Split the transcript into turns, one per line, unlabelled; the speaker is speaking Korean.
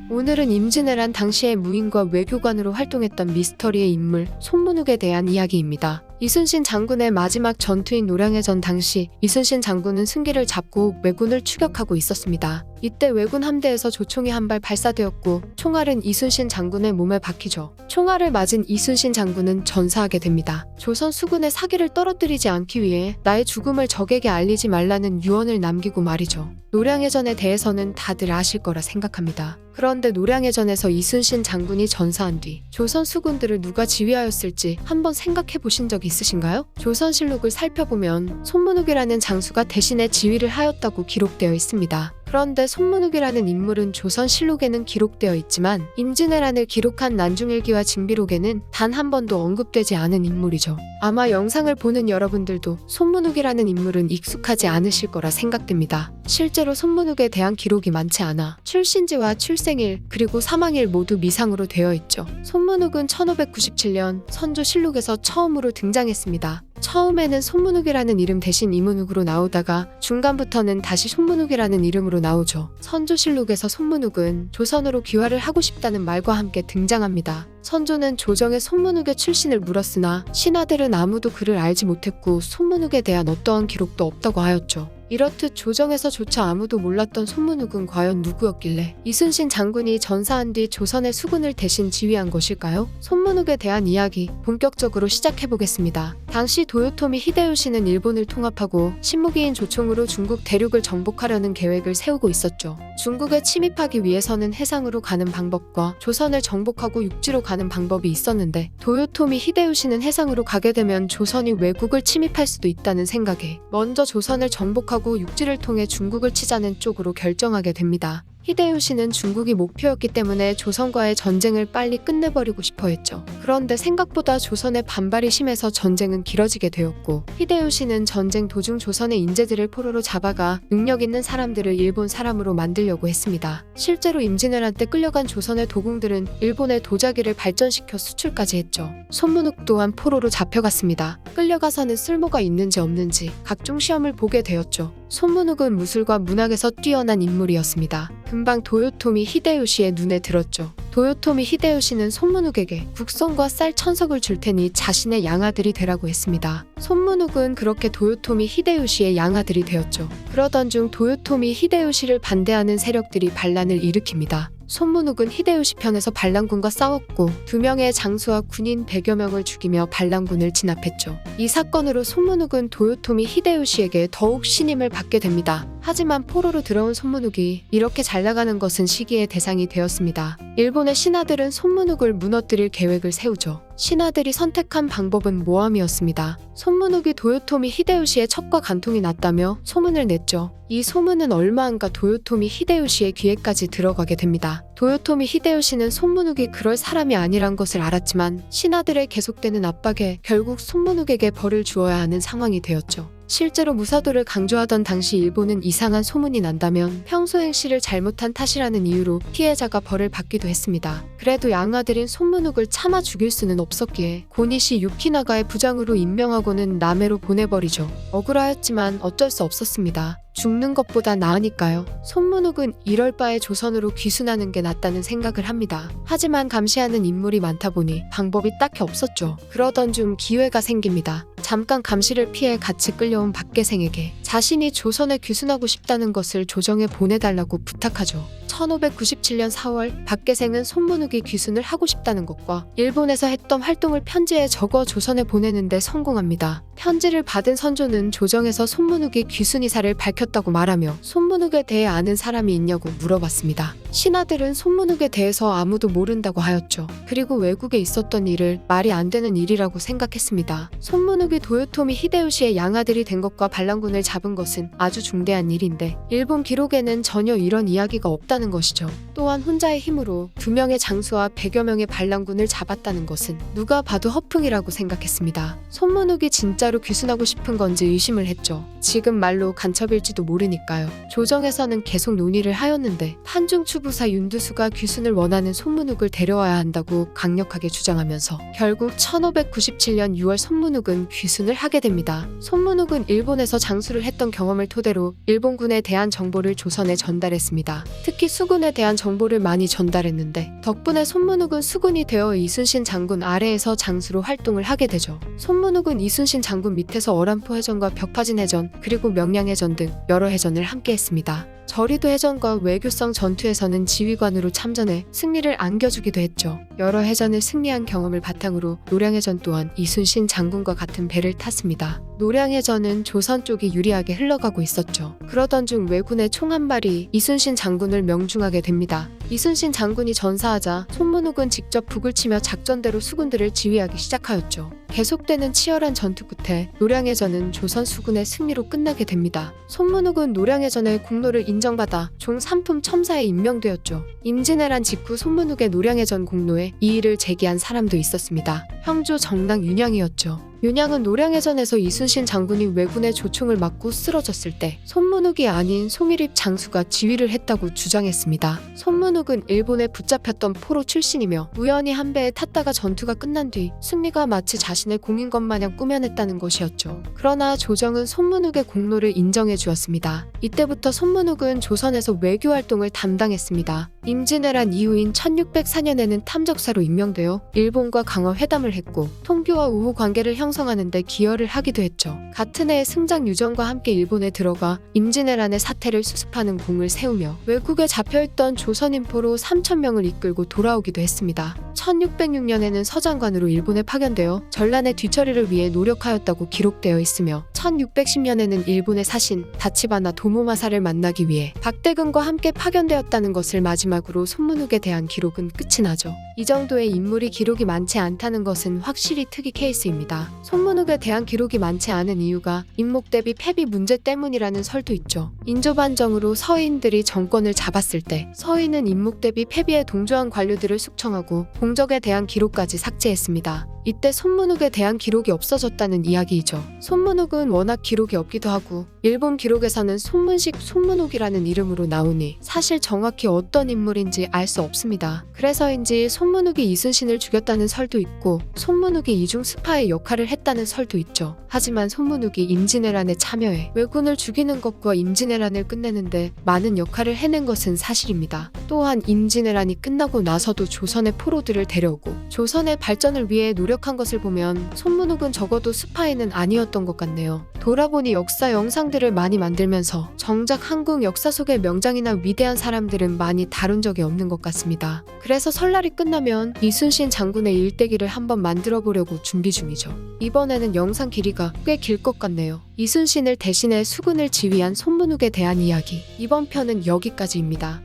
오늘은 임진왜란 당시의 무인과 외교관으로 활동했던 미스터리의 인물 손문욱에 대한 이야기입니다. 이순신 장군의 마지막 전투인 노량해전 당시 이순신 장군은 승기를 잡고 왜군을 추격하고 있었습니다. 이때 왜군 함대에서 조총이 한 발 발사되었고 총알은 이순신 장군의 몸에 박히죠. 총알을 맞은 이순신 장군은 전사하게 됩니다. 조선 수군의 사기를 떨어뜨리지 않기 위해 나의 죽음을 적에게 알리지 말라는 유언을 남기고 말이죠. 노량해전에 대해서는 다들 아실 거라 생각합니다. 그런데 노량해전에서 이순신 장군이 전사한 뒤 조선 수군들을 누가 지휘하였을지 한번 생각해 보신 적 있으신가요? 조선실록을 살펴보면 손문욱이라는 장수가 대신에 지휘를 하였다고 기록되어 있습니다. 그런데 손문욱이라는 인물은 조선실록에는 기록되어 있지만 임진왜란을 기록한 난중일기와 징비록에는 단 한 번도 언급되지 않은 인물이죠. 아마 영상을 보는 여러분들도 손문욱이라는 인물은 익숙하지 않으실 거라 생각됩니다. 실제로 손문욱에 대한 기록이 많지 않아 출신지와 출생일 그리고 사망일 모두 미상으로 되어 있죠. 손문욱은 1597년 선조실록에서 처음으로 등장했습니다. 처음에는 손문욱이라는 이름 대신 이문욱으로 나오다가 중간부터는 다시 손문욱이라는 이름으로 나오죠. 선조실록에서 손문욱은 조선으로 귀화를 하고 싶다는 말과 함께 등장합니다. 선조는 조정에 손문욱의 출신을 물었으나 신하들은 아무도 그를 알지 못했고 손문욱에 대한 어떠한 기록도 없다고 하였죠. 이렇듯 조정에서조차 아무도 몰랐던 손문욱은 과연 누구였길래 이순신 장군이 전사한 뒤 조선의 수군을 대신 지휘한 것일까요? 손문욱에 대한 이야기 본격적으로 시작해보겠습니다. 당시 도요토미 히데요시는 일본을 통합하고 신무기인 조총으로 중국 대륙을 정복하려는 계획을 세우고 있었죠. 중국에 침입하기 위해서는 해상으로 가는 방법과 조선을 정복하고 육지로 가는 방법이 있었는데 도요토미 히데요시는 해상으로 가게 되면 조선이 외국을 침입할 수도 있다는 생각에 먼저 조선을 정복하고 육지를 통해 중국을 치자는 쪽으로 결정하게 됩니다. 히데요시는 중국이 목표였기 때문에 조선과의 전쟁을 빨리 끝내버리고 싶어 했죠. 그런데 생각보다 조선의 반발이 심해서 전쟁은 길어지게 되었고 히데요시는 전쟁 도중 조선의 인재들을 포로로 잡아가 능력 있는 사람들을 일본 사람으로 만들려고 했습니다. 실제로 임진왜란 때 끌려간 조선의 도공들은 일본의 도자기를 발전시켜 수출까지 했죠. 손문욱 또한 포로로 잡혀갔습니다. 끌려가서는 쓸모가 있는지 없는지 각종 시험을 보게 되었죠. 손문욱은 무술과 문학에서 뛰어난 인물이었습니다. 금방 도요토미 히데요시의 눈에 들었죠. 도요토미 히데요시는 손문욱에게 국선과 쌀 1000석을 줄 테니 자신의 양아들이 되라고 했습니다. 손문욱은 그렇게 도요토미 히데요시의 양아들이 되었죠. 그러던 중 도요토미 히데요시를 반대하는 세력들이 반란을 일으킵니다. 손문욱은 히데요시 편에서 반란군과 싸웠고 2명의 장수와 군인 100여 명을 죽이며 반란군을 진압했죠. 이 사건으로 손문욱은 도요토미 히데요시에게 더욱 신임을 받게 됩니다. 하지만 포로로 들어온 손문욱이 이렇게 잘 나가는 것은 시기의 대상이 되었습니다. 일본의 신하들은 손문욱을 무너뜨릴 계획을 세우죠. 신하들이 선택한 방법은 모함이었습니다. 손문욱이 도요토미 히데요시의 첩과 간통이 났다며 소문을 냈죠. 이 소문은 얼마 안가 도요토미 히데요시의 귀에까지 들어가게 됩니다. 도요토미 히데요시는 손문욱이 그럴 사람이 아니란 것을 알았지만 신하들의 계속되는 압박에 결국 손문욱에게 벌을 주어야 하는 상황이 되었죠. 실제로 무사도를 강조하던 당시 일본은 이상한 소문이 난다면 평소 행실을 잘못한 탓이라는 이유로 피해자가 벌을 받기도 했습니다. 그래도 양아들인 손문욱을 차마 죽일 수는 없었기에 고니시 유키나가의 부장으로 임명하고는 남해로 보내버리죠. 억울하였지만 어쩔 수 없었습니다. 죽는 것보다 나으니까요. 손문욱은 이럴 바에 조선으로 귀순하는 게 낫다는 생각을 합니다. 하지만 감시하는 인물이 많다 보니 방법이 딱히 없었죠. 그러던 중 기회가 생깁니다. 잠깐 감시를 피해 같이 끌려온 박계생에게 자신이 조선에 귀순하고 싶다는 것을 조정에 보내달라고 부탁하죠. 1597년 4월 박계생은 손문욱이 귀순을 하고 싶다는 것과 일본에서 했던 활동을 편지에 적어 조선에 보내는데 성공합니다. 편지를 받은 선조는 조정에서 손문욱이 귀순 이사를 밝혔다고 말하며 손문욱에 대해 아는 사람이 있냐고 물어봤습니다. 신하들은 손문욱에 대해서 아무도 모른다고 하였죠. 그리고 외국에 있었던 일을 말이 안 되는 일이라고 생각했습니다. 손문욱이 도요토미 히데요시의 양아들이 된 것과 반란군을 잡은 것은 아주 중대한 일인데 일본 기록에는 전혀 이런 이야기가 없다는 것이죠. 또한 혼자의 힘으로 2명의 장수와 100여 명의 반란군을 잡았다는 것은 누가 봐도 허풍이라고 생각했습니다. 손문욱이 진짜로 귀순하고 싶은 건지 의심을 했죠. 지금 말로 간첩일지도 모르니까요. 조정에서는 계속 논의를 하였는데 판중추부사 윤두수가 귀순을 원하는 손문욱을 데려와야 한다고 강력하게 주장하면서 결국 1597년 6월 손문욱은 귀순을 하게 됩니다. 손문욱은 일본에서 장수를 했던 경험을 토대로 일본군에 대한 정보를 조선에 전달했습니다. 특히 특히 수군에 대한 정보를 많이 전달했는데 덕분에 손문욱은 수군이 되어 이순신 장군 아래에서 장수로 활동을 하게 되죠. 손문욱은 이순신 장군 밑에서 어란포 해전과 벽파진 해전 그리고 명량해전 등 여러 해전을 함께했습니다. 저리도 해전과 외교성 전투에서는 지휘관으로 참전해 승리를 안겨주기도 했죠. 여러 해전을 승리한 경험을 바탕으로 노량해전 또한 이순신 장군과 같은 배를 탔습니다. 노량해전은 조선 쪽이 유리하게 흘러가고 있었죠. 그러던 중 왜군의 총 한 발이 이순신 장군을 명중하게 됩니다. 이순신 장군이 전사하자 손문욱은 직접 북을 치며 작전대로 수군들을 지휘하기 시작하였죠. 계속되는 치열한 전투 끝에 노량해전은 조선 수군의 승리로 끝나게 됩니다. 손문욱은 노량해전의 공로를 인정받아 종 3품 첨사에 임명되었죠. 임진왜란 직후 손문욱의 노량해전 공로에 이의를 제기한 사람도 있었습니다. 형조 정당 윤양이었죠. 윤양은 노량해전에서 이순신 장군이 왜군의 조총을 맞고 쓰러졌을 때 손문욱이 아닌 송일입 장수가 지휘를 했다고 주장했습니다. 손문욱은 일본에 붙잡혔던 포로 출신이며 우연히 한 배에 탔다가 전투가 끝난 뒤 승리가 마치 자신의 공인 것 마냥 꾸며냈다는 것이었죠. 그러나 조정은 손문욱의 공로를 인정해 주었습니다. 이때부터 손문욱은 조선에서 외교 활동을 담당했습니다. 임진왜란 이후인 1604년에는 탐적사로 임명되어 일본과 강화 회담을 했고 통교와 우호 관계를 형성하는 데 기여를 하기도 했죠. 같은 해에 승장 유정과 함께 일본에 들어가 임진왜란의 사태를 수습하는 공을 세우며 외국에 잡혀있던 조선인포로 3,000명을 이끌고 돌아오기도 했습니다. 1606년에는 서장관으로 일본에 파견되어 전란의 뒤처리를 위해 노력하였다고 기록되어 있으며 1610년에는 일본의 사신 다치바나 도모마사를 만나기 위해 박대근과 함께 파견되었다는 것을 마지막으로 손문욱에 대한 기록은 끝이 나죠. 이 정도의 인물이 기록이 많지 않다는 것은 확실히 특이 케이스입니다. 손문욱에 대한 기록이 많지 않은 이유가 임목 대비 패비 문제 때문이라는 설도 있죠. 인조반정으로 서인들이 정권을 잡았을 때 서인은 임목 대비 패비에 동조한 관료들을 숙청하고 공적에 대한 기록까지 삭제했습니다. 이때 손문욱에 대한 기록이 없어졌다는 이야기이죠. 손문욱은 워낙 기록이 없기도 하고 일본 기록에서는 손문식, 손문욱이라는 이름으로 나오니 사실 정확히 어떤 인물인지 알 수 없습니다. 그래서인지 손문욱이 이순신을 죽였다는 설도 있고 손문욱이 이중 스파의 역할을 했다는 설도 있죠. 하지만 손문욱이 임진왜란에 참여해 왜군을 죽이는 것과 임진왜란을 끝내는데 많은 역할을 해낸 것은 사실입니다. 또한 임진왜란이 끝나고 나서도 조선의 포로들을 데려오고 조선의 발전을 위해 노력한 것을 보면 손문욱은 적어도 스파이는 아니었던 것 같네요. 돌아보니 역사 영상들을 많이 만들면서 정작 한국 역사 속의 명장이나 위대한 사람들은 많이 다룬 적이 없는 것 같습니다. 그래서 설날이 끝나면 이순신 장군의 일대기를 한번 만들어 보려고 준비 중이죠. 이번에는 영상 길이가 꽤 길 것 같네요. 이순신을 대신해 수군을 지휘한 손문욱에 대한 이야기. 이번 편은 여기까지입니다.